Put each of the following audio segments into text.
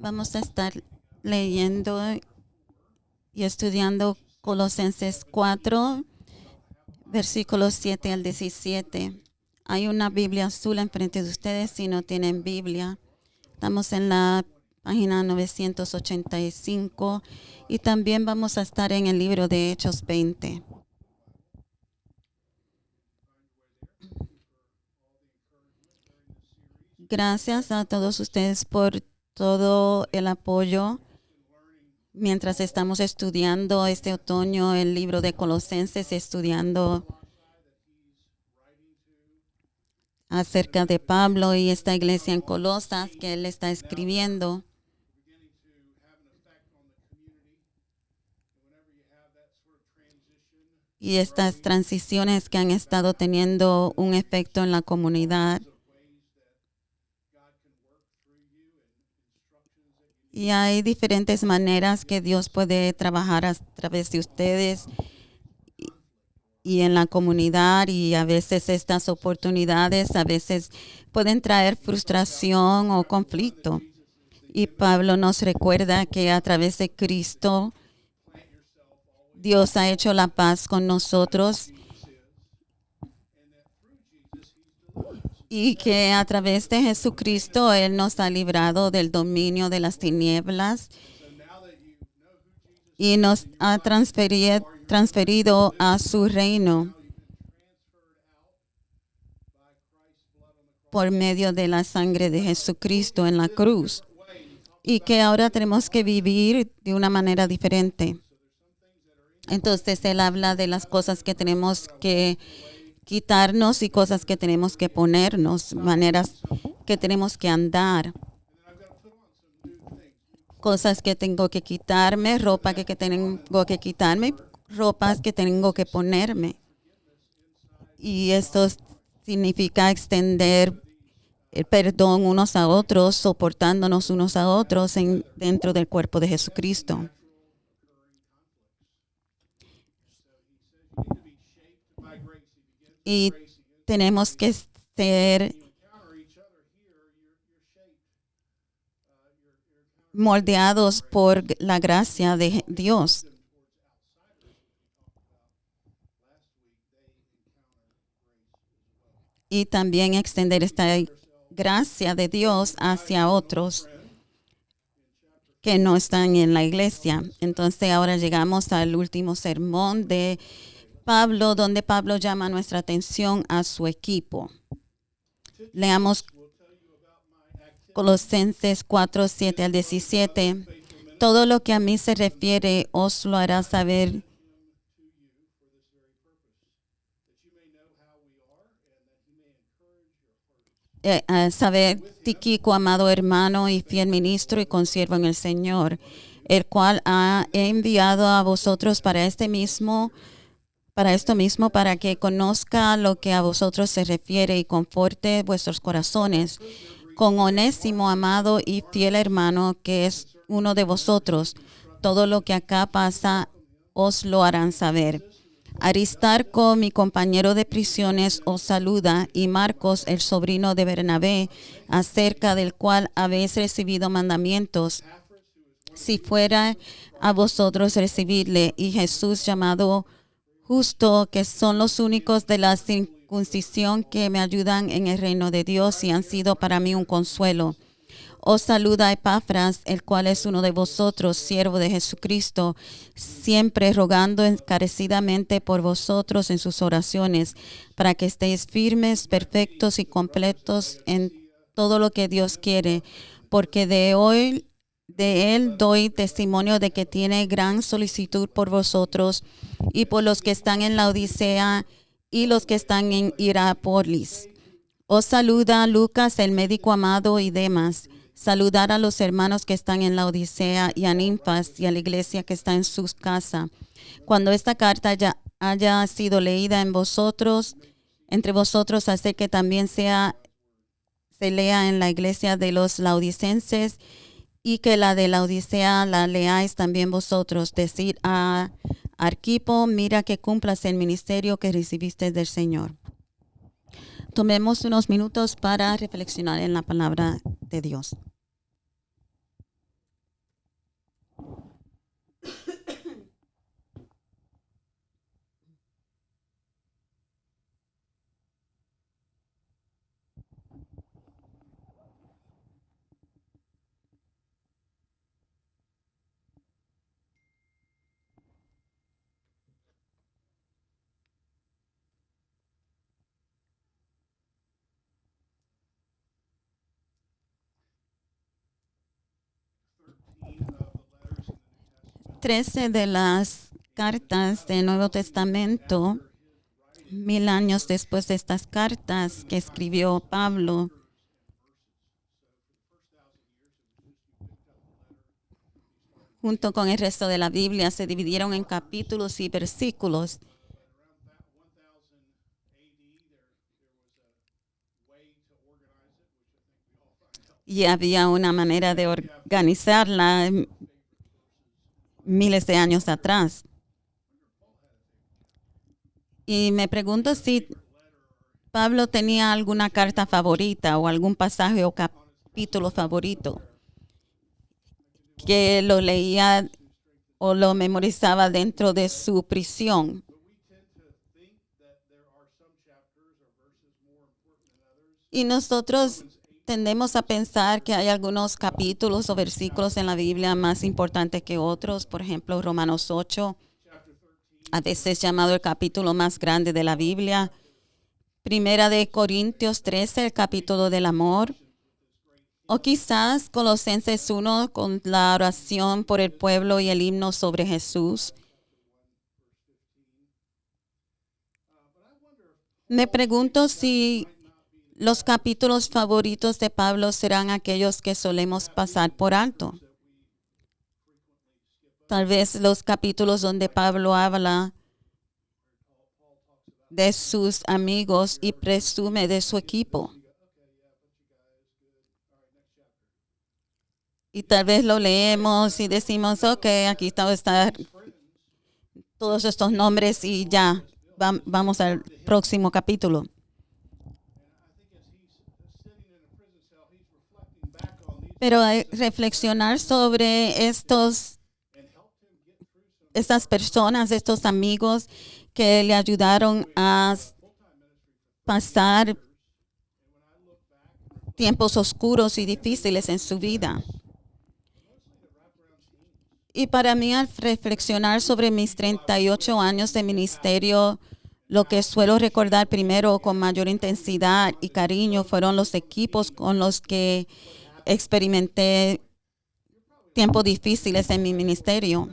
Vamos a estar leyendo y estudiando Colosenses 4, versículos 7 al 17. Hay una Biblia azul enfrente de ustedes si no tienen Biblia. Estamos en la página 985 y también vamos a estar en el libro de Hechos 20. Gracias a todos ustedes por todo el apoyo mientras estamos estudiando este otoño el libro de Colosenses, estudiando acerca de Pablo y esta iglesia en Colosas que él está escribiendo. Y estas transiciones que han estado teniendo un efecto en la comunidad. Y hay diferentes maneras que Dios puede trabajar a través de ustedes y en la comunidad, y a veces estas oportunidades a veces pueden traer frustración o conflicto. Y Pablo nos recuerda que a través de Cristo Dios ha hecho la paz con nosotros y que a través de Jesucristo Él nos ha librado del dominio de las tinieblas y nos ha transferido a su reino por medio de la sangre de Jesucristo en la cruz, y que ahora tenemos que vivir de una manera diferente. Entonces Él habla de las cosas que tenemos que quitarnos y cosas que tenemos que ponernos, maneras que tenemos que andar, cosas que tengo que quitarme, ropa que tengo que quitarme, ropas que tengo que ponerme. Y esto significa extender el perdón unos a otros, soportándonos unos a otros dentro del cuerpo de Jesucristo. Y tenemos que ser moldeados por la gracia de Dios. Y también extender esta gracia de Dios hacia otros que no están en la iglesia. Entonces ahora llegamos al último sermón de Pablo, donde Pablo llama nuestra atención a su equipo. Leamos Colosenses 4, 7 al 17. Todo lo que a mí se refiere os lo hará saber Tíquico, amado hermano y fiel ministro y consiervo en el Señor, el cual he enviado a vosotros para esto mismo, para que conozca lo que a vosotros se refiere y conforte vuestros corazones, con Onésimo, amado y fiel hermano, que es uno de vosotros. Todo lo que acá pasa os lo harán saber. Aristarco, mi compañero de prisiones, os saluda, y Marcos, el sobrino de Bernabé, acerca del cual habéis recibido mandamientos, si fuera a vosotros recibirle, y Jesús llamado Justo, que son los únicos de la circuncisión que me ayudan en el reino de Dios y han sido para mí un consuelo. Os saluda Epafras, el cual es uno de vosotros, siervo de Jesucristo, siempre rogando encarecidamente por vosotros en sus oraciones, para que estéis firmes, perfectos y completos en todo lo que Dios quiere, porque de Él doy testimonio de que tiene gran solicitud por vosotros y por los que están en la Odisea y los que están en Hierápolis. Os saluda Lucas, el médico amado, y Demas. Saludar a los hermanos que están en la Odisea y a Ninfas y a la iglesia que está en sus casas. Cuando esta carta haya sido leída entre vosotros, hacer que también se lea en la iglesia de los laodicenses, y que la de la Odisea la leáis también vosotros. Decid a Arquipo, mira que cumplas el ministerio que recibiste del Señor. Tomemos unos minutos para reflexionar en la palabra de Dios. 13 de las cartas del Nuevo Testamento, 1000 años después de estas cartas que escribió Pablo, junto con el resto de la Biblia, se dividieron en capítulos y versículos. Y había una manera de organizarla miles de años atrás. Y me pregunto si Pablo tenía alguna carta favorita o algún pasaje o capítulo favorito que lo leía o lo memorizaba dentro de su prisión. Y nosotros tendemos a pensar que hay algunos capítulos o versículos en la Biblia más importantes que otros. Por ejemplo, Romanos 8, a veces llamado el capítulo más grande de la Biblia. Primera de Corintios 13, el capítulo del amor. O quizás Colosenses 1 con la oración por el pueblo y el himno sobre Jesús. Me pregunto si los capítulos favoritos de Pablo serán aquellos que solemos pasar por alto. Tal vez los capítulos donde Pablo habla de sus amigos y presume de su equipo. Y tal vez lo leemos y decimos, ok, aquí están todos estos nombres y ya, vamos al próximo capítulo. Pero reflexionar sobre estas personas, estos amigos que le ayudaron a pasar tiempos oscuros y difíciles en su vida. Y para mí, al reflexionar sobre mis 38 años de ministerio, lo que suelo recordar primero con mayor intensidad y cariño fueron los equipos con los que experimenté tiempos difíciles en mi ministerio.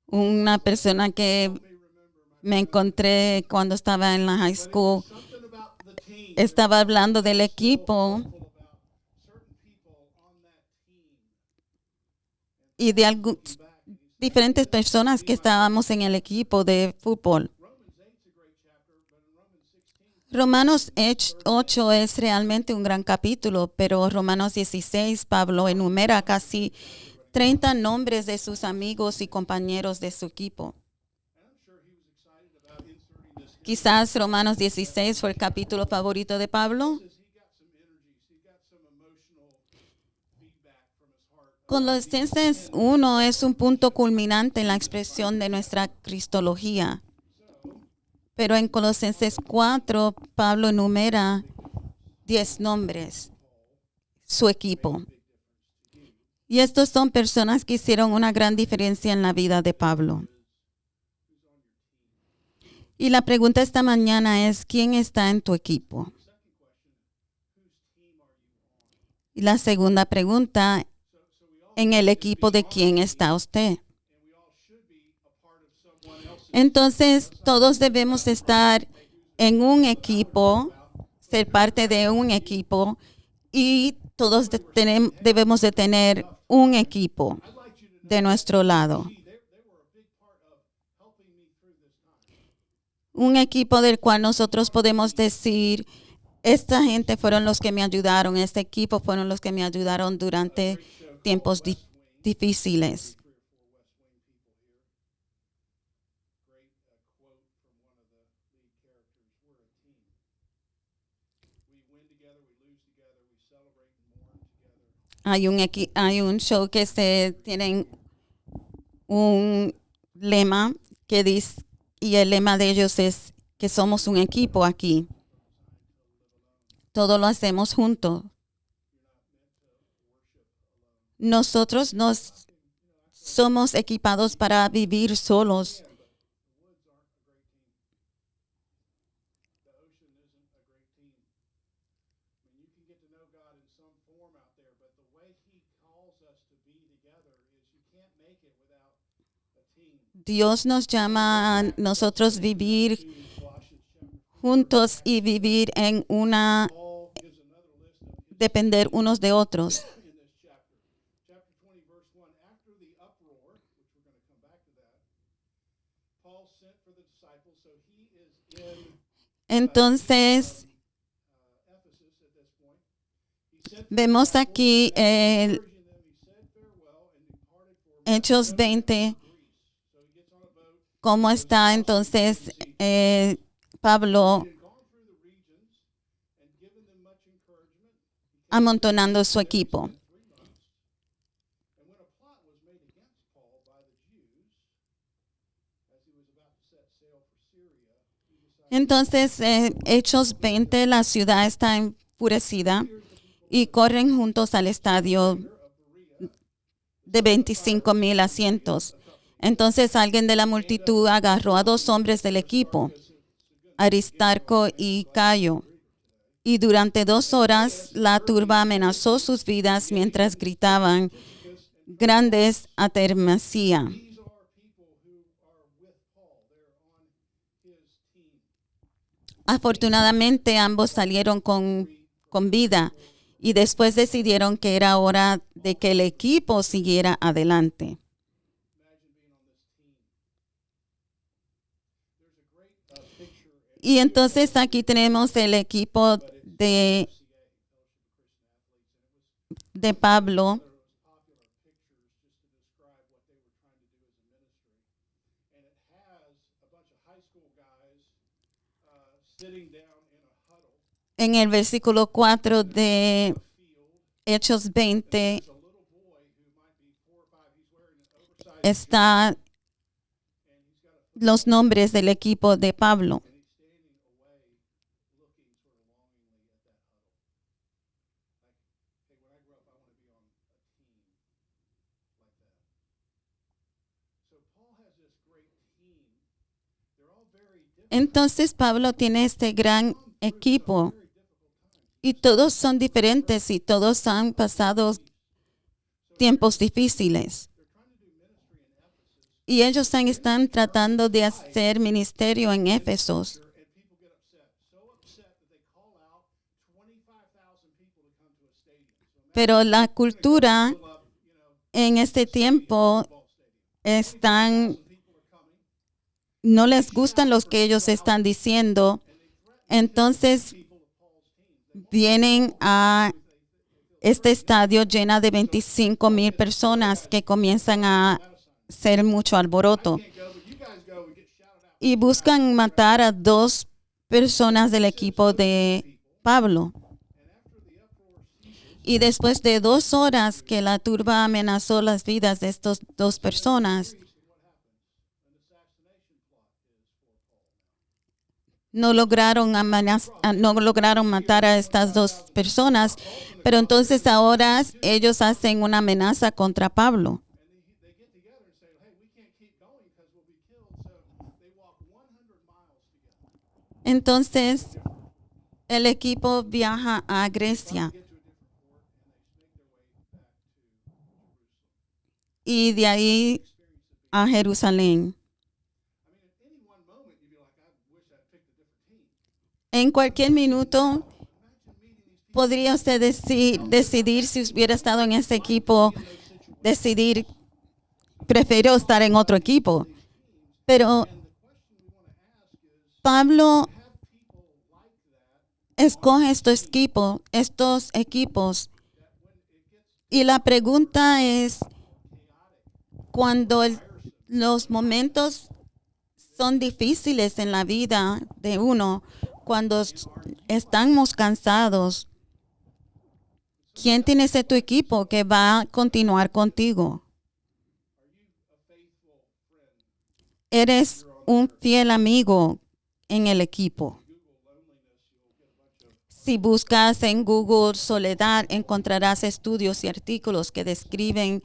Una persona que me encontré cuando estaba en la high school estaba hablando del equipo y de diferentes personas que estábamos en el equipo de fútbol. Romanos 8 es realmente un gran capítulo, pero Romanos 16, Pablo enumera casi 30 nombres de sus amigos y compañeros de su equipo. Quizás Romanos 16 fue el capítulo favorito de Pablo. Colosenses 1 es un punto culminante en la expresión de nuestra cristología. Pero en Colosenses 4, Pablo enumera 10 nombres, su equipo. Y estos son personas que hicieron una gran diferencia en la vida de Pablo. Y la pregunta esta mañana es, ¿quién está en tu equipo? Y la segunda pregunta, ¿en el equipo de quién está usted? Entonces, todos debemos estar en un equipo, ser parte de un equipo, y todos debemos de tener un equipo de nuestro lado. Un equipo del cual nosotros podemos decir, esta gente fueron los que me ayudaron, este equipo fueron los que me ayudaron durante tiempos difíciles. Hay un show que tienen un lema que dice, y el lema de ellos es que somos un equipo aquí. Todo lo hacemos juntos. Nosotros nos somos equipados para vivir solos. Dios nos llama a nosotros vivir juntos y vivir en una, depender unos de otros. Entonces, vemos aquí Hechos 20, cómo está entonces Pablo amontonando su equipo. Entonces, Hechos 20, la ciudad está enfurecida y corren juntos al estadio de 25,000 asientos. Entonces alguien de la multitud agarró a 2 hombres del equipo, Aristarco y Gayo, y durante 2 horas la turba amenazó sus vidas mientras gritaban grandes atermasía. Afortunadamente ambos salieron con vida y después decidieron que era hora de que el equipo siguiera adelante. Y entonces aquí tenemos el equipo de Pablo. En el versículo 4 de Hechos 20 están los nombres del equipo de Pablo. Entonces Pablo tiene este gran equipo y todos son diferentes y todos han pasado tiempos difíciles. Y ellos están tratando de hacer ministerio en Éfeso. Pero la cultura en este tiempo no les gustan los que ellos están diciendo. Entonces vienen a este estadio llena de 25,000 personas que comienzan a hacer mucho alboroto y buscan matar a 2 personas del equipo de Pablo. Y después de 2 horas que la turba amenazó las vidas de estas 2 personas, no lograron matar a estas 2 personas, pero entonces ahora ellos hacen una amenaza contra Pablo. Entonces el equipo viaja a Grecia y de ahí a Jerusalén. En cualquier minuto podría usted decidir si hubiera estado en ese equipo, prefiero estar en otro equipo. Pero Pablo escoge estos equipos. Y la pregunta es, cuando los momentos son difíciles en la vida de uno, cuando estamos cansados, ¿quién tiene ese tu equipo que va a continuar contigo? ¿Eres un fiel amigo en el equipo? Si buscas en Google soledad, encontrarás estudios y artículos que describen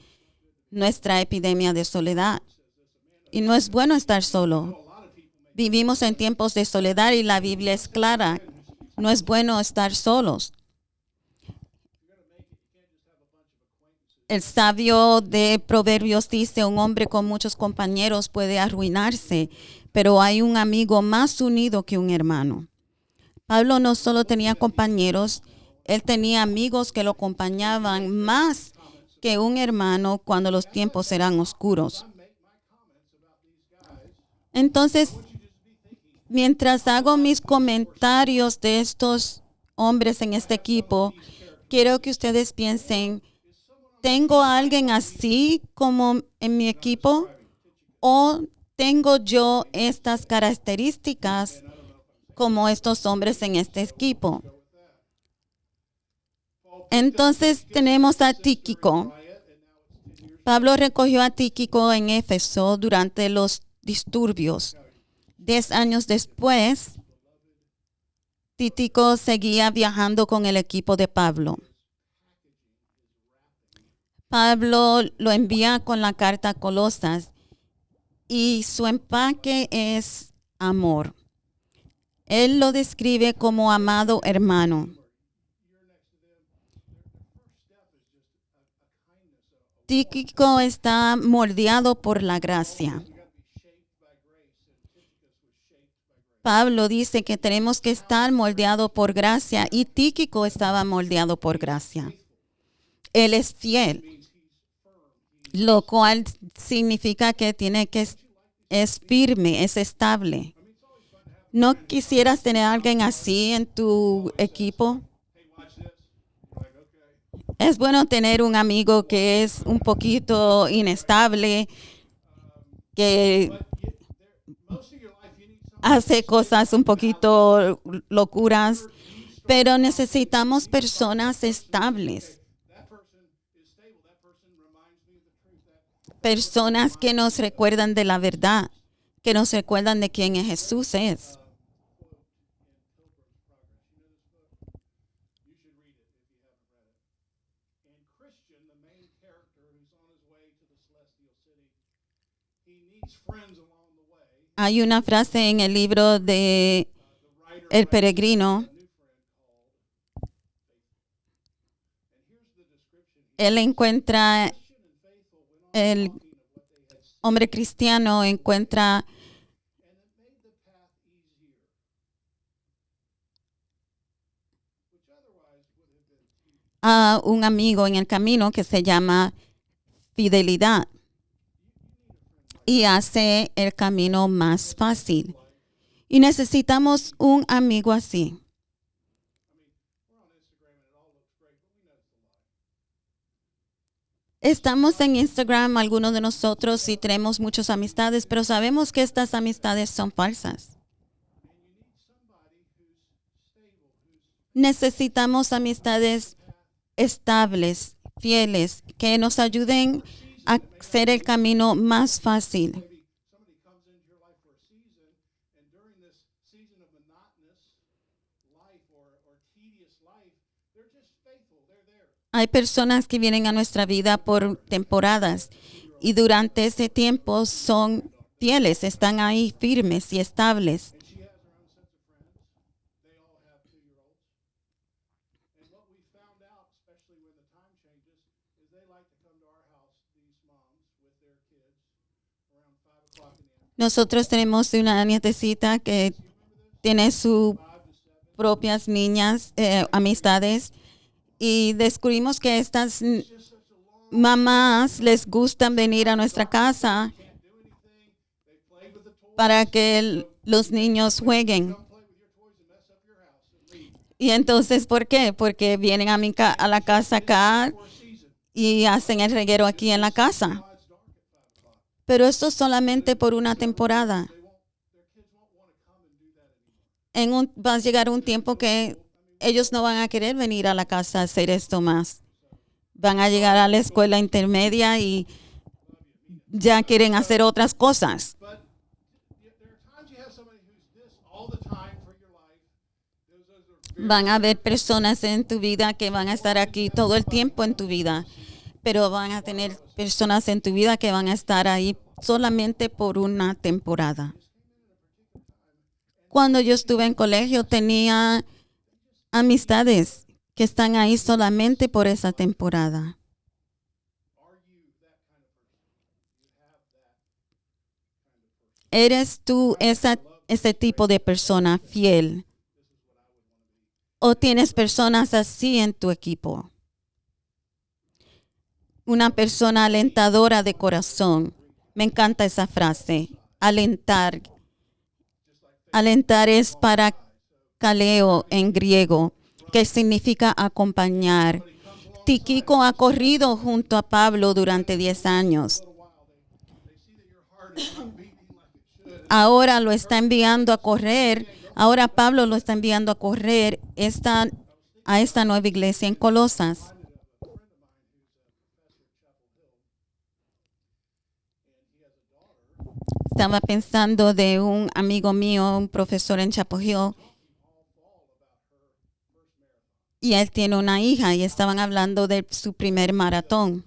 nuestra epidemia de soledad. Y no es bueno estar solo. Vivimos en tiempos de soledad y la Biblia es clara. No es bueno estar solos. El sabio de Proverbios dice, un hombre con muchos compañeros puede arruinarse, pero hay un amigo más unido que un hermano. Pablo no solo tenía compañeros, él tenía amigos que lo acompañaban más que un hermano cuando los tiempos eran oscuros. Entonces, mientras hago mis comentarios de estos hombres en este equipo, quiero que ustedes piensen, ¿tengo a alguien así como en mi equipo? ¿O tengo yo estas características como estos hombres en este equipo? Entonces tenemos a Tíquico. Pablo recogió a Tíquico en Éfeso durante los disturbios. 10 años después, Tíquico seguía viajando con el equipo de Pablo. Pablo lo envía con la carta a Colosas y su empaque es amor. Él lo describe como amado hermano. Tíquico está moldeado por la gracia. Pablo dice que tenemos que estar moldeados por gracia y Tíquico estaba moldeado por gracia. Él es fiel, lo cual significa que es firme, es estable. ¿No quisieras tener a alguien así en tu equipo? Es bueno tener un amigo que es un poquito inestable, que hace cosas un poquito locuras, pero necesitamos personas estables. Personas que nos recuerdan de la verdad, que nos recuerdan de quién Jesús es. Hay una frase en el libro de El Peregrino. Él encuentra, el hombre cristiano encuentra a un amigo en el camino que se llama fidelidad y hace el camino más fácil. Y necesitamos un amigo así. Estamos en Instagram, algunos de nosotros, y tenemos muchas amistades, pero sabemos que estas amistades son falsas. Necesitamos amistades estables, fieles, que nos ayuden a hacer el camino más fácil. Hay personas que vienen a nuestra vida por temporadas y durante ese tiempo son fieles, están ahí firmes y estables. Nosotros tenemos una nietecita que tiene sus propias niñas, amistades, y descubrimos que estas mamás les gustan venir a nuestra casa para que los niños jueguen. Y entonces, ¿por qué? Porque vienen a la casa acá y hacen el reguero aquí en la casa. Pero esto es solamente por una temporada. Va a llegar un tiempo que ellos no van a querer venir a la casa a hacer esto más. Van a llegar a la escuela intermedia y ya quieren hacer otras cosas. Van a haber personas en tu vida que van a estar aquí todo el tiempo en tu vida, pero van a tener personas en tu vida que van a estar ahí solamente por una temporada. Cuando yo estuve en colegio tenía amistades que están ahí solamente por esa temporada. ¿Eres tú ese tipo de persona fiel? ¿O tienes personas así en tu equipo? Una persona alentadora de corazón. Me encanta esa frase. Alentar. Alentar es para kaleo en griego, que significa acompañar. Tíquico ha corrido junto a Pablo durante 10 años. Ahora lo está enviando a correr. Ahora Pablo lo está enviando a correr a esta nueva iglesia en Colosas. Estaba pensando de un amigo mío, un profesor en Chapel Hill, y él tiene una hija y estaban hablando de su primer maratón.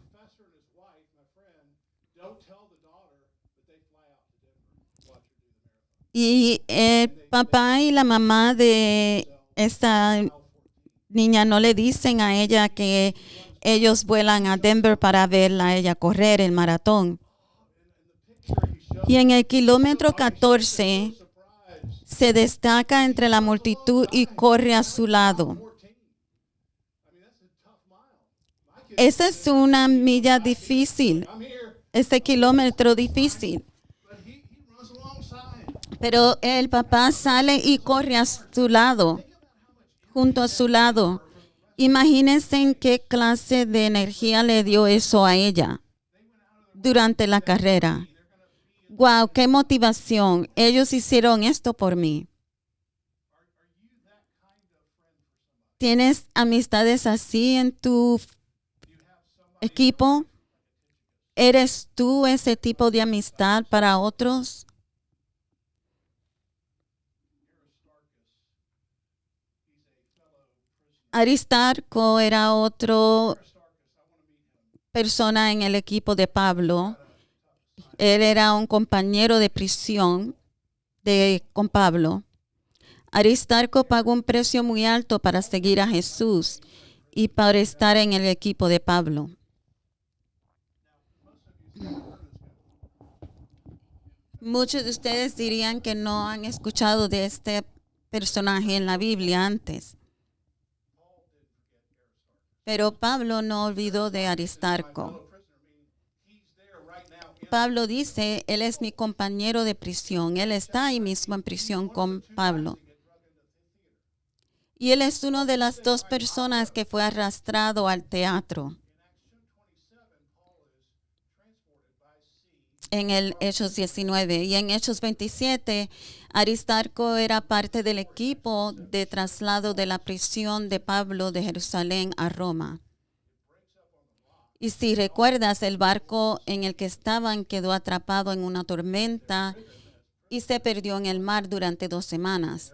Y el papá y la mamá de esta niña no le dicen a ella que ellos vuelan a Denver para verla a ella correr el maratón. Y en el kilómetro 14 se destaca entre la multitud y corre a su lado. Esa es una milla difícil, este kilómetro difícil. Pero el papá sale y corre a su lado, junto a su lado. Imagínense en qué clase de energía le dio eso a ella durante la carrera. Wow, qué motivación. Ellos hicieron esto por mí. ¿Tienes amistades así en tu equipo? ¿Eres tú ese tipo de amistad para otros? Aristarco era otro persona en el equipo de Pablo. Él era un compañero de prisión con Pablo. Aristarco pagó un precio muy alto para seguir a Jesús y para estar en el equipo de Pablo. Muchos de ustedes dirían que no han escuchado de este personaje en la Biblia antes. Pero Pablo no olvidó de Aristarco. Pablo dice, él es mi compañero de prisión. Él está ahí mismo en prisión con Pablo. Y él es una de las dos personas que fue arrastrado al teatro. En el Hechos 19 y en Hechos 27, Aristarco era parte del equipo de traslado de la prisión de Pablo de Jerusalén a Roma. Y si recuerdas, el barco en el que estaban quedó atrapado en una tormenta y se perdió en el mar durante 2 semanas.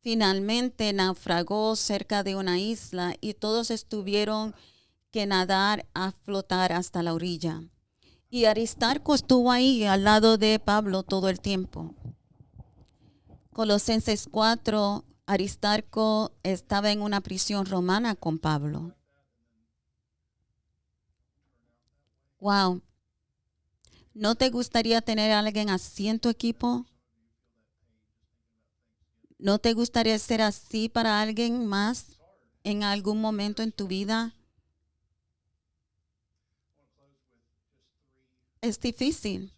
Finalmente naufragó cerca de una isla y todos tuvieron que nadar a flotar hasta la orilla. Y Aristarco estuvo ahí al lado de Pablo todo el tiempo. Colosenses 4, Aristarco estaba en una prisión romana con Pablo. Wow. ¿No te gustaría tener a alguien así en tu equipo? ¿No te gustaría ser así para alguien más en algún momento en tu vida? Es difícil.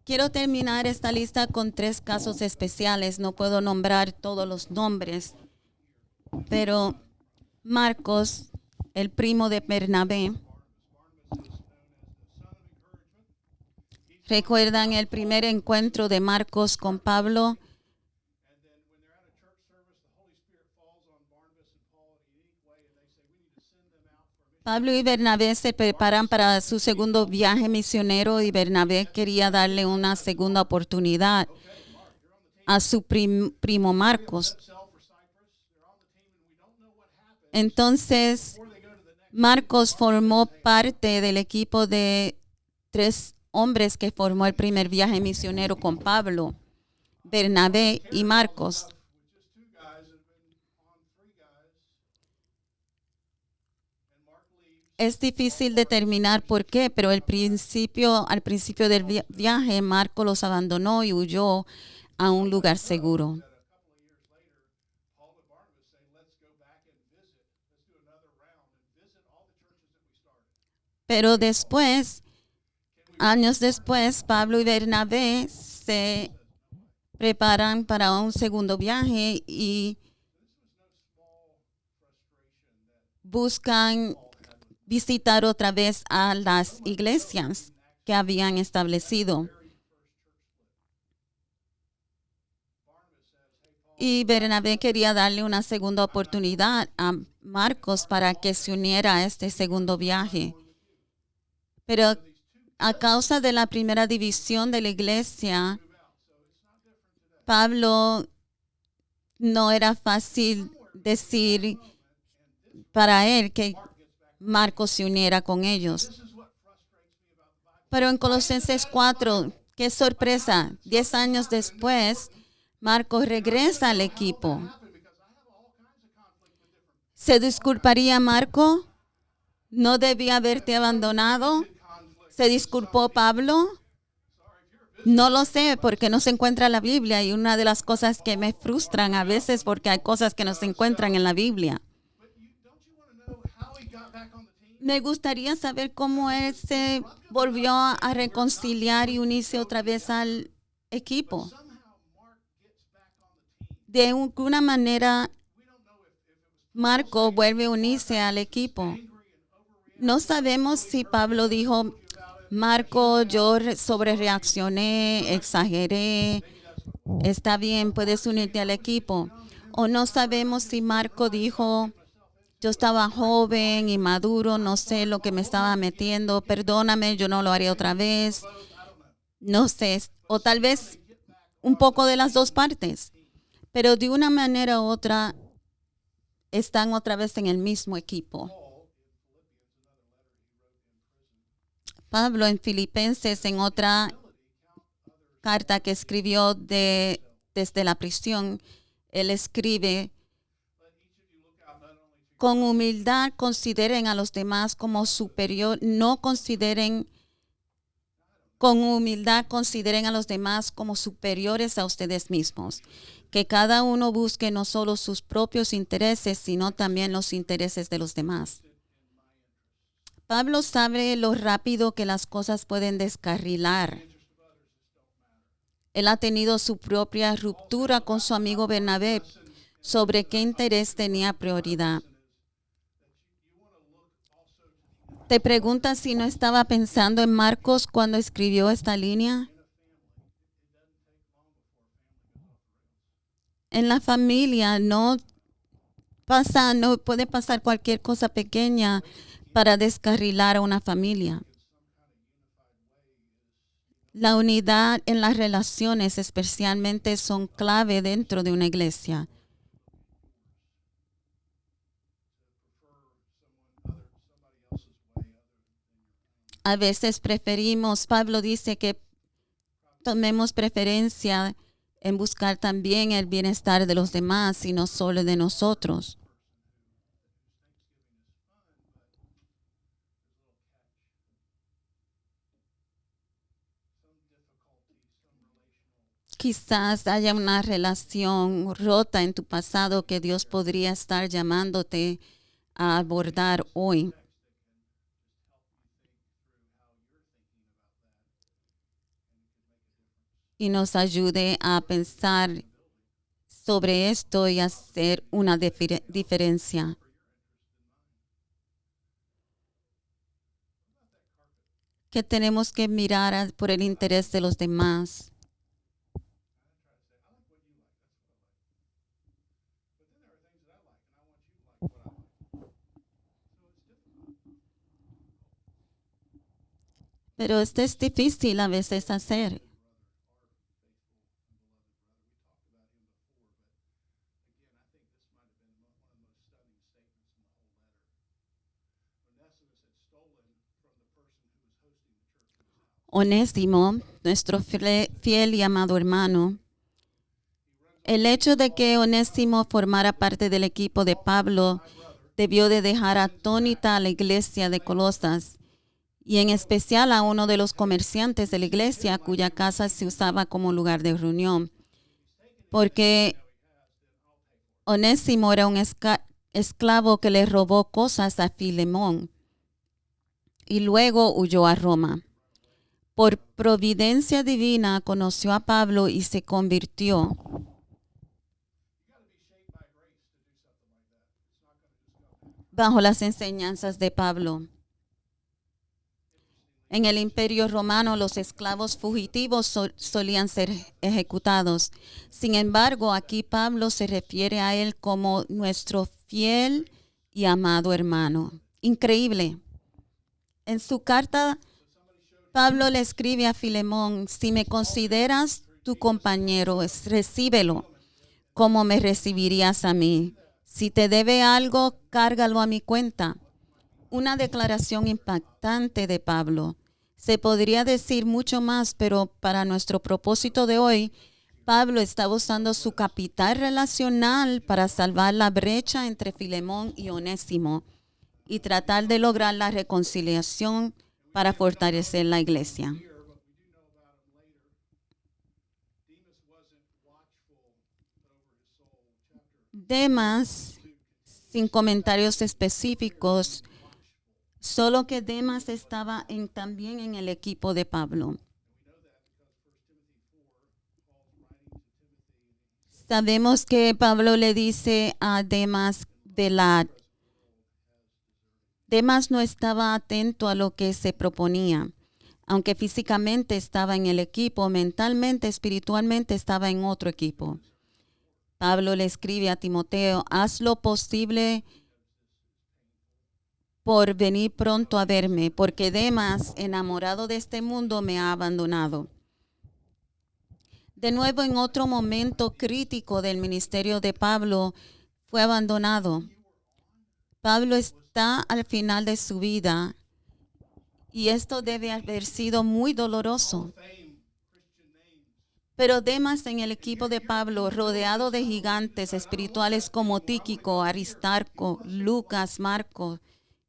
Quiero terminar esta lista con 3 casos especiales. No puedo nombrar todos los nombres, pero Marcos, el primo de Bernabé. ¿Recuerdan el primer encuentro de Marcos con Pablo? Pablo y Bernabé se preparan para su segundo viaje misionero y Bernabé quería darle una segunda oportunidad a su primo Marcos. Entonces, Marcos formó parte del equipo de 3 hombres que formó el primer viaje misionero con Pablo, Bernabé y Marcos. Es difícil determinar por qué, pero al principio del viaje, Marco los abandonó y huyó a un lugar seguro. Pero después, años después, Pablo y Bernabé se preparan para un segundo viaje y buscan visitar otra vez a las iglesias que habían establecido. Y Bernabé quería darle una segunda oportunidad a Marcos para que se uniera a este segundo viaje. Pero a causa de la primera división de la iglesia, Pablo no era fácil decir para él que Marcos se uniera con ellos. Pero en Colosenses 4, qué sorpresa, 10 años después, Marcos regresa al equipo. ¿Se disculparía Marco? ¿No debía haberte abandonado? ¿Se disculpó Pablo? No lo sé porque no se encuentra en la Biblia y una de las cosas que me frustran a veces porque hay cosas que no se encuentran en la Biblia. Me gustaría saber cómo él se volvió a reconciliar y unirse otra vez al equipo. De alguna manera, Marco vuelve a unirse al equipo. No sabemos si Pablo dijo, Marco, yo sobrereaccioné, exageré, está bien, puedes unirte al equipo. O no sabemos si Marco dijo, yo estaba joven y maduro, no sé lo que me estaba metiendo, perdóname, yo no lo haré otra vez. No sé, o tal vez un poco de las dos partes, pero de una manera u otra están otra vez en el mismo equipo. Pablo en Filipenses, en otra carta que escribió desde la prisión, él escribe, con humildad consideren a los demás como superior, con humildad consideren a los demás como superiores a ustedes mismos. Que cada uno busque no solo sus propios intereses, sino también los intereses de los demás. Pablo sabe lo rápido que las cosas pueden descarrilar. Él ha tenido su propia ruptura con su amigo Bernabé sobre qué interés tenía prioridad. ¿Te preguntas si no estaba pensando en Marcos cuando escribió esta línea? En la familia no puede pasar cualquier cosa pequeña para descarrilar a una familia. La unidad en las relaciones especialmente son clave dentro de una iglesia. A veces preferimos, Pablo dice que tomemos preferencia en buscar también el bienestar de los demás y no solo de nosotros. Quizás haya una relación rota en tu pasado que Dios podría estar llamándote a abordar hoy. Y nos ayude a pensar sobre esto y hacer una diferencia. Que tenemos que mirar por el interés de los demás. Pero esto es difícil a veces hacer. Onésimo, nuestro fiel y amado hermano, el hecho de que Onésimo formara parte del equipo de Pablo debió de dejar atónita a la iglesia de Colosas y en especial a uno de los comerciantes de la iglesia cuya casa se usaba como lugar de reunión, porque Onésimo era un esclavo que le robó cosas a Filemón y luego huyó a Roma. Por providencia divina conoció a Pablo y se convirtió. Bajo las enseñanzas de Pablo. En el Imperio Romano, los esclavos fugitivos solían ser ejecutados. Sin embargo, aquí Pablo se refiere a él como nuestro fiel y amado hermano. Increíble. En su carta, Pablo le escribe a Filemón: si me consideras tu compañero, recíbelo como me recibirías a mí. Si te debe algo, cárgalo a mi cuenta. Una declaración impactante de Pablo. Se podría decir mucho más, pero para nuestro propósito de hoy, Pablo estaba usando su capital relacional para salvar la brecha entre Filemón y Onésimo y tratar de lograr la reconciliación para fortalecer la iglesia. Demas, sin comentarios específicos, solo que Demas estaba también en el equipo de Pablo. Sabemos que Pablo le dice a Demas Demas no estaba atento a lo que se proponía. Aunque físicamente estaba en el equipo, mentalmente, espiritualmente estaba en otro equipo. Pablo le escribe a Timoteo: haz lo posible por venir pronto a verme, porque Demas, enamorado de este mundo, me ha abandonado. De nuevo, en otro momento crítico del ministerio de Pablo, fue abandonado. Pablo está al final de su vida y esto debe haber sido muy doloroso. Pero Demas, en el equipo de Pablo, rodeado de gigantes espirituales como Tíquico, Aristarco, Lucas, Marcos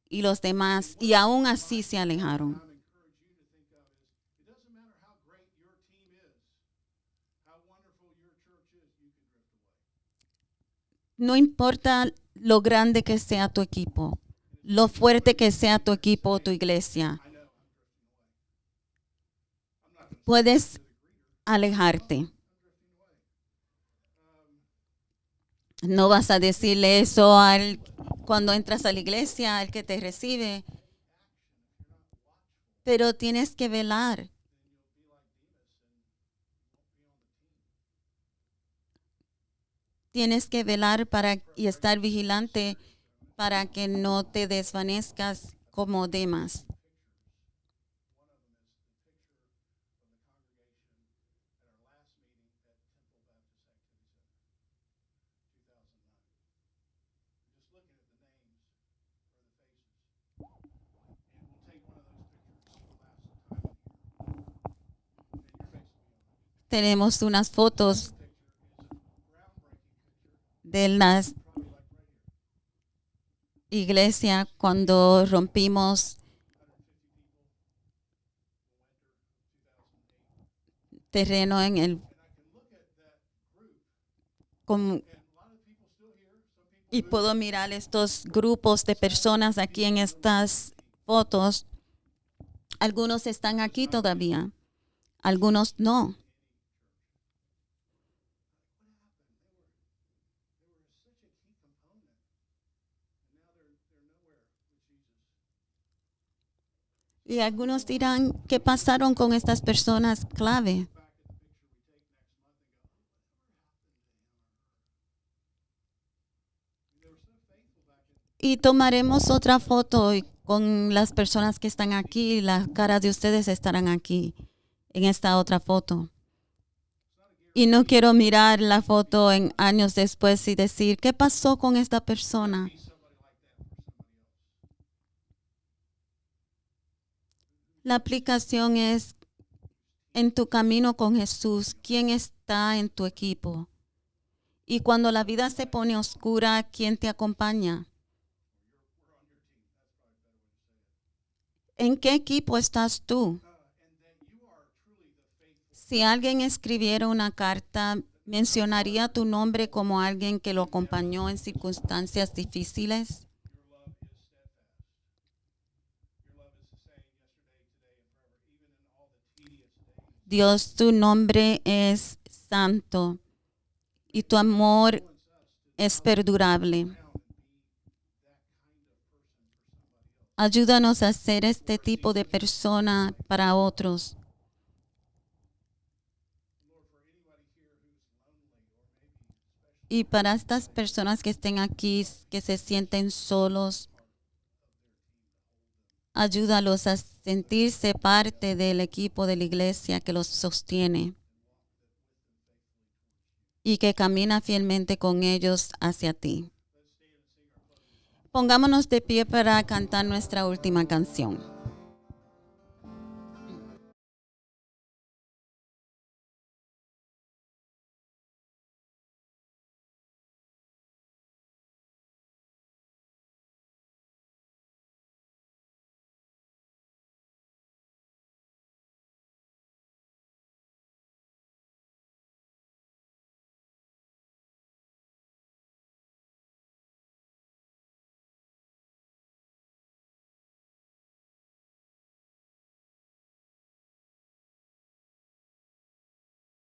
y los demás, y aún así se alejaron. No importa lo grande que sea tu equipo, lo fuerte que sea tu equipo o tu iglesia, puedes alejarte. No vas a decirle eso cuando entras a la iglesia, al que te recibe, pero tienes que velar. Tienes que velar y estar vigilante para que no te desvanezcas como Demas. Tenemos unas fotos de la iglesia cuando rompimos terreno y puedo mirar estos grupos de personas aquí en estas fotos. Algunos están aquí todavía, algunos no. Y algunos dirán: ¿qué pasaron con estas personas clave? Y tomaremos otra foto con las personas que están aquí. Las caras de ustedes estarán aquí en esta otra foto. Y no quiero mirar la foto en años después y decir: ¿qué pasó con esta persona? La aplicación es: en tu camino con Jesús, ¿quién está en tu equipo? Y cuando la vida se pone oscura, ¿quién te acompaña? ¿En qué equipo estás tú? Si alguien escribiera una carta, ¿mencionaría tu nombre como alguien que lo acompañó en circunstancias difíciles? Dios, tu nombre es santo y tu amor es perdurable. Ayúdanos a ser este tipo de persona para otros. Y para estas personas que estén aquí, que se sienten solos, ayúdalos a sentirse parte del equipo de la iglesia que los sostiene y que camina fielmente con ellos hacia ti. Pongámonos de pie para cantar nuestra última canción.